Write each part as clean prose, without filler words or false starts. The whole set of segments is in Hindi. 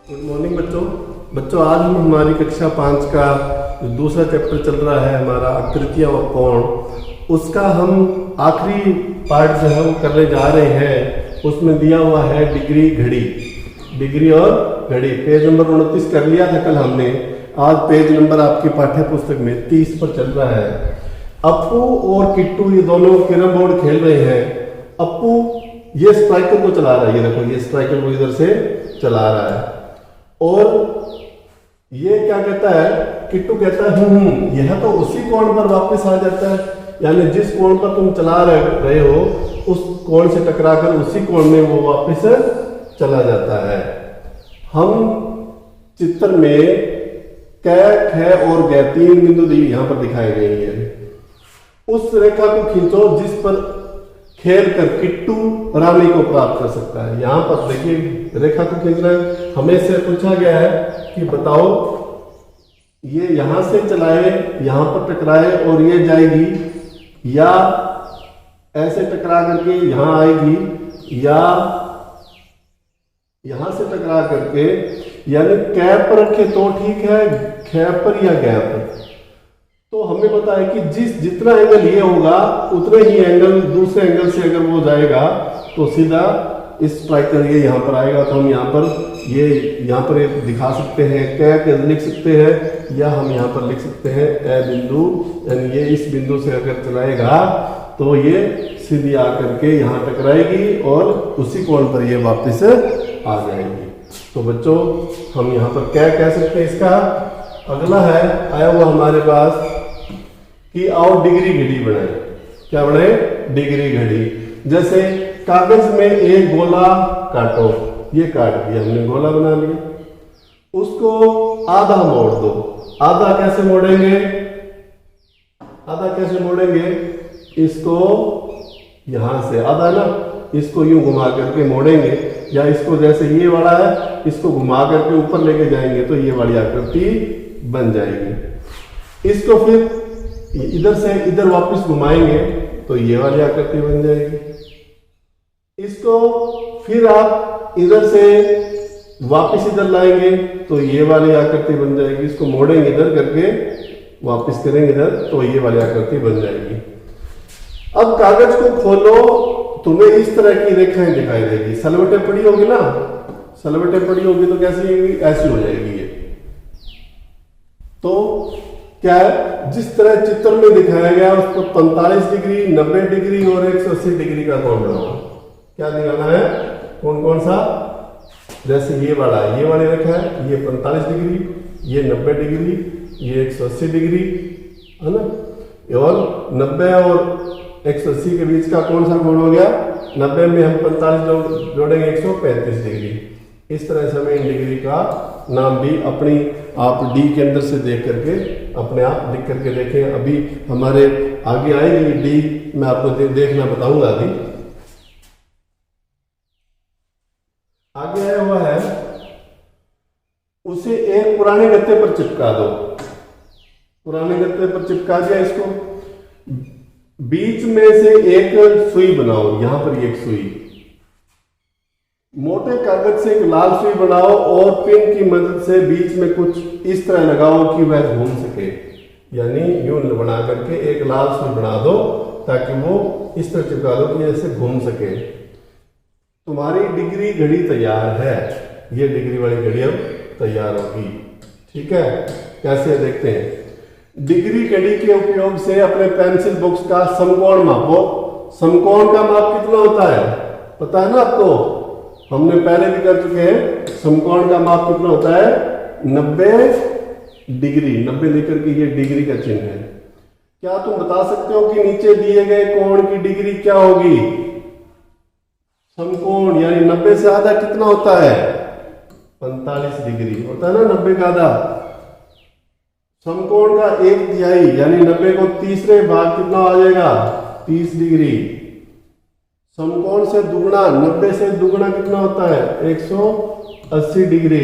गुड मॉर्निंग बच्चों आज हम हमारी कक्षा 5 का जो दूसरा चैप्टर चल रहा है हमारा आकृतियाँ और कोण, उसका हम आखिरी पार्ट जो है वो करने जा रहे हैं। उसमें दिया हुआ है डिग्री और घड़ी। पेज नंबर 29 कर लिया था कल हमने। आज पेज नंबर आपकी पाठ्य पुस्तक में 30 पर चल रहा है। अप्पू और किट्टू ये दोनों कैरम बोर्ड खेल रहे हैं। अप्पू ये स्ट्राइकर को चला रहा है, ये देखो ये स्ट्राइकर को इधर से चला रहा है और ये क्या कहता है, किट्टू कहता है यह तो उसी कोण पर वापस आ जाता है, यानी जिस कोण पर तुम चला रहे हो उस कोण से टकराकर उसी कोण में वो वापस चला जाता है। हम चित्र में क, ख और ग 3 बिंदु यहाँ पर दिखाए गए हैं। उस रेखा को खींचो जिस पर खेल कर किट्टू रानी को प्राप्त कर सकता है। यहाँ पर देखिए रेखा को खींचना है। हमें से पूछा गया है कि बताओ ये यहां से चलाए, यहां पर टकराए और ये जाएगी, या ऐसे टकरा करके यहां आएगी, या यहां से टकरा करके, यानी कै पर रखे तो ठीक है, ख पर या ग पर। तो हमें पता है कि जितना एंगल ये होगा उतने ही एंगल दूसरे एंगल से अगर वो जाएगा तो सीधा इस स्ट्राइकर ये यहाँ पर आएगा। तो हम यहाँ पर दिखा सकते हैं, कै लिख सकते हैं, या हम यहाँ पर लिख सकते हैं ए बिंदु, यानी ये इस बिंदु से अगर चलाएगा तो ये सीधी आकर के यहाँ टकराएगी और उसी कोण पर ये वापस आ जाएगी। तो बच्चों हम यहाँ पर क्या कह सकते हैं इसका। अगला है आया हुआ हमारे पास कि आओ डिग्री घड़ी बनाए। क्या बनाए? डिग्री घड़ी। जैसे कागज में एक गोला काटो, ये काट दिया हमने, गोला बना लिया, उसको आधा मोड़ दो। आधा कैसे मोड़ेंगे? इसको यहां से आधा ना, इसको यूं घुमा करके मोड़ेंगे, या इसको जैसे ये वाला है इसको घुमा करके ऊपर लेके जाएंगे तो ये वाली आकृति बन जाएगी। इसको फिर इधर से इधर वापस घुमाएंगे तो ये वाली आकृति बन जाएगी। इसको फिर आप इधर से वापस इधर लाएंगे तो ये वाली आकृति बन जाएगी। इसको मोड़ेंगे इधर करके, वापस करेंगे इधर तो ये वाली आकृति बन जाएगी। अब कागज को खोलो, तुम्हें इस तरह की रेखाएं दिखाई देगी। सलवटें पड़ी होगी ना, सलवटें पड़ी होगी तो कैसी होगी? ऐसी हो जाएगी ये। तो क्या है, जिस तरह चित्र में दिखाया गया उस पर 45 डिग्री, 90 डिग्री और 180 डिग्री का कोण बनाओ। क्या दिखाना है? कौन सा? जैसे ये वाला है, ये वाली रेखा है, ये 45 डिग्री, ये 90 डिग्री, ये 180 डिग्री है ना। और 90 और 180 के बीच का कौन सा कोण हो गया? 90 में हम 45 जोड़ेंगे 135 डिग्री। इस तरह से हमें इन डिग्री का नाम भी अपनी आप डी के अंदर से देख करके अपने आप लिख करके देखें। अभी हमारे आगे आएगी डी, मैं आपको देखना बताऊंगा। अभी आगे आया हुआ है, उसे एक पुराने गत्ते पर चिपका दो। पुराने गत्ते पर चिपका दिया, इसको बीच में से एक सुई बनाओ। यहां पर एक सुई, मोटे कागज से एक लाल सुई बनाओ और पिन की मदद से बीच में कुछ इस तरह लगाओ कि वह घूम सके। यानी यूं बना करके एक लाल सुई बना दो ताकि वो इस तरह चिपका दो कि ऐसे घूम सके। तुम्हारी डिग्री घड़ी तैयार है। ये डिग्री वाली घड़ी अब तैयार होगी। ठीक है, कैसे देखते हैं। डिग्री घड़ी के उपयोग से अपने पेंसिल बॉक्स का समकोण मापो। समकोण का माप कितना होता है पता है ना आपको? हमने पहले भी कर चुके हैं। समकोण का माप कितना होता है? 90 डिग्री। 90 लेकर के ये डिग्री का चिन्ह है। क्या तुम बता सकते हो कि नीचे दिए गए कोण की डिग्री क्या होगी? समकोण यानी 90 से आधा कितना होता है? 45 डिग्री होता है ना, 90 का आधा। समकोण का 1/3 यानी 90 को तीसरे भाग कितना आ जाएगा? 30 डिग्री। समकोण से दुगुना, 90 से दुगुना कितना होता है? 180 डिग्री।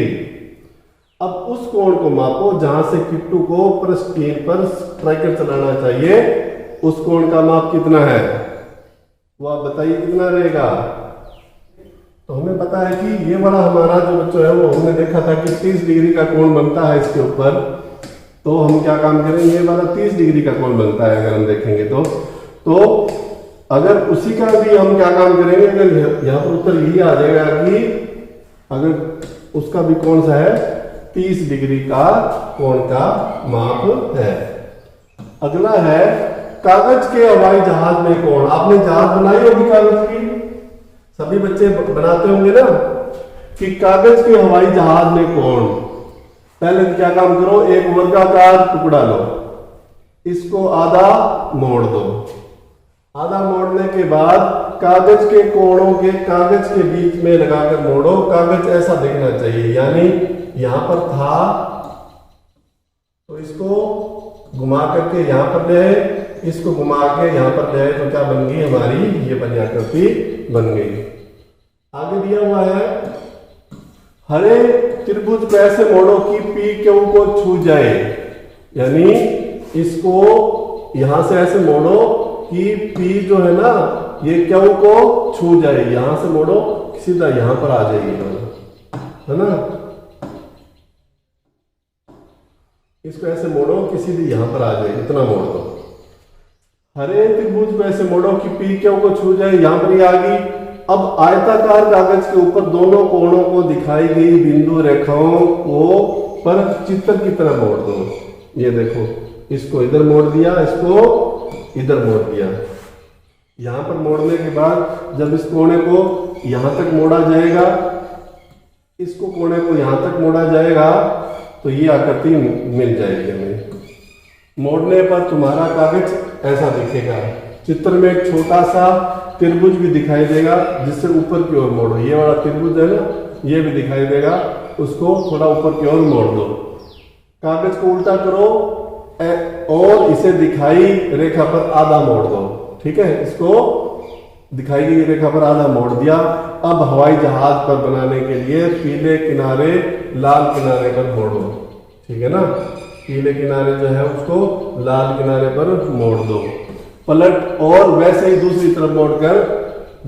अब उस कोण को मापो जहां से किट्टू को पृष्ठीन पर स्ट्राइकर चलाना चाहिए। उस कोण का माप कितना है वो आप बताइए, कितना रहेगा? तो हमें पता है कि ये वाला हमारा जो बच्चों है वो हमने देखा था कि 30 डिग्री का कोण बनता है इसके ऊपर। तो हम क्या काम करेंगे, ये वाला 30 डिग्री का कोण बनता है अगर हम देखेंगे तो अगर उसी का भी हम क्या काम करेंगे, अगर यहाँ पर उत्तर यही आ जाएगा कि अगर उसका भी कौन सा है 30 डिग्री का कोण का माप है। अगला है कागज के हवाई जहाज में कोण। आपने जहाज बनाई होगी कागज की, सभी बच्चे बनाते होंगे ना, कि कागज के हवाई जहाज में कोण। पहले तो क्या काम करो, एक वर्गाकार टुकड़ा लो, इसको आधा मोड़ दो। आधा मोड़ने के बाद कागज के कोणों के कागज के बीच में लगाकर मोड़ो। कागज ऐसा दिखना चाहिए, यानी यहां पर था तो इसको घुमा करके यहां पर ले, इसको घुमा के यहां पर ले, तो क्या बन गई हमारी ये आकृति बन गई। आगे दिया हुआ है हरे त्रिभुज को ऐसे मोड़ो कि पी क्यू को छू जाए, यानी इसको यहां से ऐसे मोड़ो कि पी जो है ना ये क्यू को छू जाए। यहां से मोड़ो सीधा यहां पर आ जाएगी, है ना। इसको ऐसे मोड़ो कि सीधी यहां पर आ जाए, इतना मोड़ दो। हरे त्रिभुज को ऐसे मोड़ो कि पी क्यू को छू जाए, यहां पर ही आ गई। अब आयताकार कागज के ऊपर दोनों कोणों को दिखाई गई बिंदु रेखाओं को पर चित्र की तरह मोड़ दो। ये देखो, इसको इधर मोड़ दिया, इसको इधर मोड़ दिया। यहां पर मोड़ने के बाद जब इस कोने को यहां तक मोड़ा जाएगा, इसको कोने को यहां तक मोड़ा जाएगा, तो ये आकृति मिल जाएगी हमें। मोड़ने पर तुम्हारा कागज ऐसा दिखेगा। चित्र में एक छोटा सा त्रिभुज भी दिखाई देगा, जिससे ऊपर की ओर मोड़ो। ये वाला त्रिभुज है ना, ये भी दिखाई देगा, उसको थोड़ा ऊपर की ओर मोड़ दो। कागज को उल्टा करो और इसे दिखाई रेखा पर आधा मोड़ दो। ठीक है, इसको दिखाई गई रेखा पर आधा मोड़ दिया। अब हवाई जहाज पर बनाने के लिए पीले किनारे लाल किनारे पर मोड़ो। ठीक है ना, पीले किनारे जो है उसको लाल किनारे पर मोड़ दो। पलट और वैसे ही दूसरी तरफ मोड़कर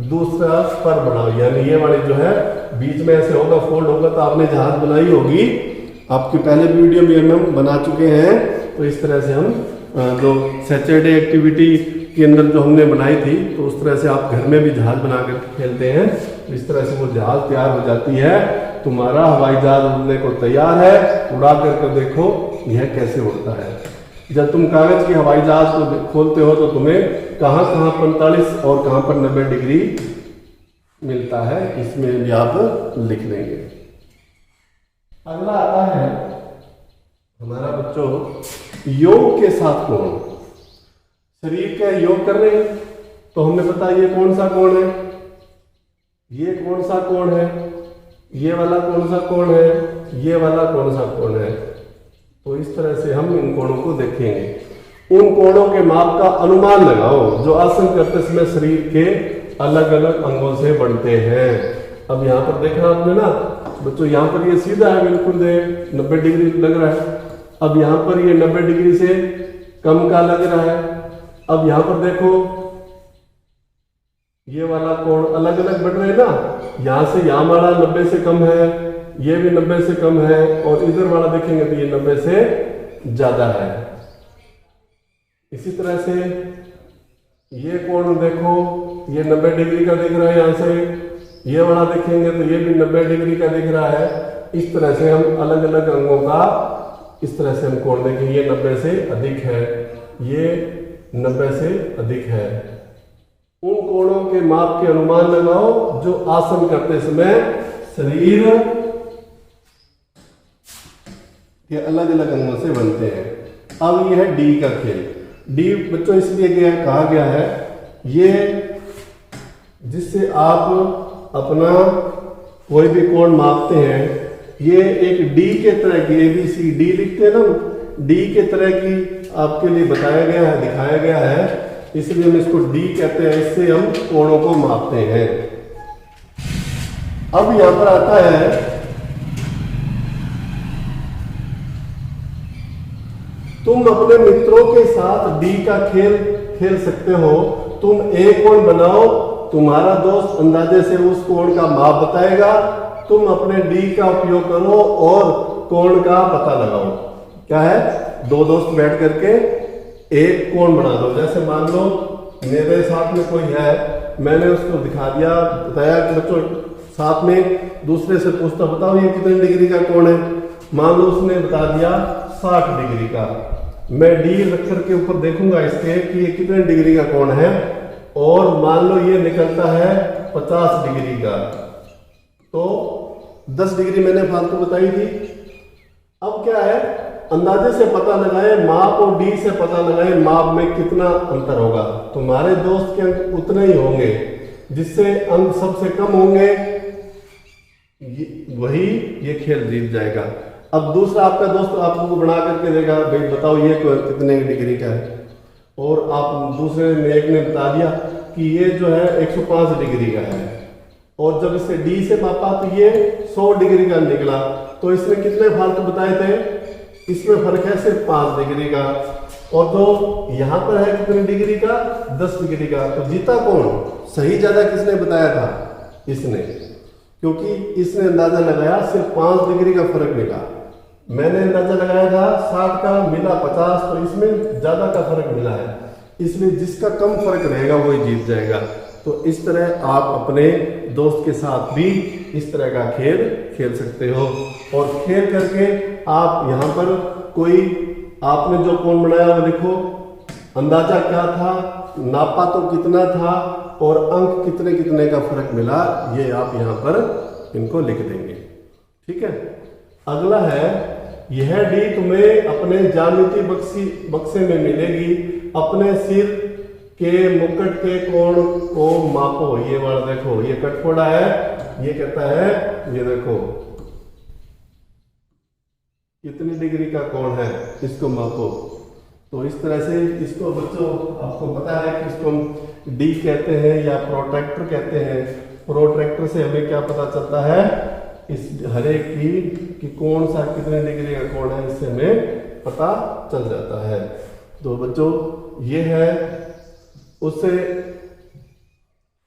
दूसरा स्पर बनाओ, यानी ये वाले जो है बीच में ऐसे होगा, फोल्ड होगा। तो आपने जहाज बनाई होगी, आपके पहले वीडियो में हम बना चुके हैं। तो इस तरह से हम जो सैटरडे एक्टिविटी के अंदर जो हमने बनाई थी, तो उस तरह से आप घर में भी जहाज बनाकर खेलते हैं। तो इस तरह से वो जहाज तैयार हो जाती है। तुम्हारा हवाई जहाज उड़ने को तैयार है। उड़ा करके देखो यह कैसे उड़ता है। जब तुम कागज की हवाई जहाज को खोलते हो तो तुम्हें कहां 45 और कहां पर 90 डिग्री मिलता है, इसमें भी आप लिख लेंगे। अगला आता है हमारा बच्चों योग के साथ कोण। शरीर का योग कर रहे हैं तो हमने पता ये कौन सा कोण है, ये कौन सा कोण है, ये वाला कौन सा कोण है, ये वाला कौन सा कोण है। तो इस तरह से हम इन कोणों को देखेंगे। उन कोणों के माप का अनुमान लगाओ जो आसन करते समय शरीर के अलग अलग अंगों से बनते हैं। अब यहाँ पर देखना आपने ना बच्चों, यहाँ पर ये सीधा है, बिल्कुल 90 डिग्री लग रहा है। अब यहाँ पर ये 90 डिग्री से कम का लग रहा है। अब यहाँ पर देखो ये वाला कोण अलग अलग बढ़ रहे हैं ना, यहाँ से यहाँ वाला 90 से कम है, ये भी 90 से कम है, और इधर वाला देखेंगे तो ये 90 से ज्यादा है। इसी तरह से ये कोण देखो, ये 90 डिग्री का दिख रहा है, यहाँ से ये वाला देखेंगे तो ये भी 90 डिग्री का दिख रहा है। इस तरह से हम अलग अलग अंगों का इस तरह से हम कोण देखेंगे। ये 90 से अधिक है, ये 90 से अधिक है। उन कोणों के माप के अनुमान लगाओ जो आसन करते समय शरीर के अलग अलग अंगों से बनते हैं। अब यह है डी का खेल। डी बच्चों इसलिए कहा गया है, ये जिससे आप अपना कोई भी कोण मापते हैं, ये एक डी के तरह की ABCD लिखते हैं ना, डी के तरह की आपके लिए बताया गया है, दिखाया गया है, इसलिए हम इसको डी कहते हैं। इससे हम कोणों को मापते हैं। अब यहां पर आता है तुम अपने मित्रों के साथ डी का खेल खेल सकते हो। तुम एक कोण बनाओ तुम्हारा दोस्त अंदाजे से उस कोण का माप बताएगा, तुम अपने डी का उपयोग करो और कोण का पता लगाओ। क्या है, दो दोस्त बैठ करके एक कोण बना दो। जैसे मान लो मेरे साथ में कोई है, मैंने उसको दिखा दिया, बताया कि बच्चों साथ में दूसरे से पूछता बताओ ये कितने डिग्री का कोण है। मान लो उसने बता दिया 60 डिग्री का, मैं डी रख करके ऊपर देखूंगा इसके कि ये कितने डिग्री का कोण है, और मान लो ये निकलता है 50 डिग्री का, तो 10 डिग्री मैंने फालतू बताई थी। अब क्या है, अंदाजे से पता लगाए, माप और डी से पता लगाए माप में कितना अंतर होगा। तुम्हारे दोस्त के अंक उतने ही होंगे, जिससे अंक सबसे कम होंगे वही ये खेल जीत जाएगा। अब दूसरा आपका दोस्त आपको बना करके देगा, भाई बताओ ये कितने डिग्री का है, और आप दूसरे ने एक ने बता दिया कि ये जो है 105 डिग्री का है, और जब इसे डी से मापा तो ये 100 डिग्री का निकला। तो इसने कितने फालतू बताए थे, इसमें फर्क है सिर्फ 5 डिग्री का, और जो यहाँ पर है कितने डिग्री का, 10 डिग्री का। तो जीता कौन, सही ज्यादा किसने बताया था, इसने, क्योंकि इसने अंदाजा लगाया सिर्फ 5 डिग्री का फर्क मिला, मैंने अंदाजा लगाया था 60 का, मिला 50, तो इसमें ज्यादा का फर्क मिला है, इसलिए जिसका कम फर्क रहेगा वही जीत जाएगा। तो इस तरह आप अपने दोस्त के साथ भी इस तरह का खेल खेल सकते हो, और खेल करके आप यहाँ पर कोई आपने जो कोण बनाया वो लिखो, अंदाजा क्या था, नापा तो कितना था, और अंक कितने कितने का फर्क मिला, ये आप यहाँ पर इनको लिख देंगे। ठीक है, अगला है यह डी तुम्हें अपने ज्यामिति बक्से में मिलेगी, अपने सिर के मुकुट के कोण को मापो। ये वाला देखो, ये कटफोड़ा है, ये कहता है ये देखो कितनी डिग्री का कोण है, इसको मापो। तो इस तरह से इसको बच्चों आपको पता है कि इसको हम डी कहते हैं या प्रोट्रैक्टर कहते हैं। प्रोट्रैक्टर से हमें क्या पता चलता है, इस हर एक की कि कौन सा कितने डिग्री का कोण है, इससे हमें पता चल जाता है। तो बच्चों ये है, उससे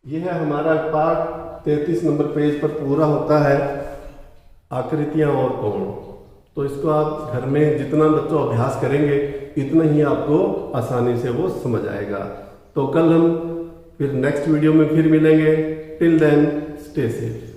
यह है हमारा पाठ 33 नंबर पेज पर पूरा होता है, आकृतियां और कोण। तो इसको आप घर में जितना बच्चों अभ्यास करेंगे इतना ही आपको आसानी से वो समझ आएगा। तो कल हम फिर नेक्स्ट वीडियो में फिर मिलेंगे। Till then stay safe.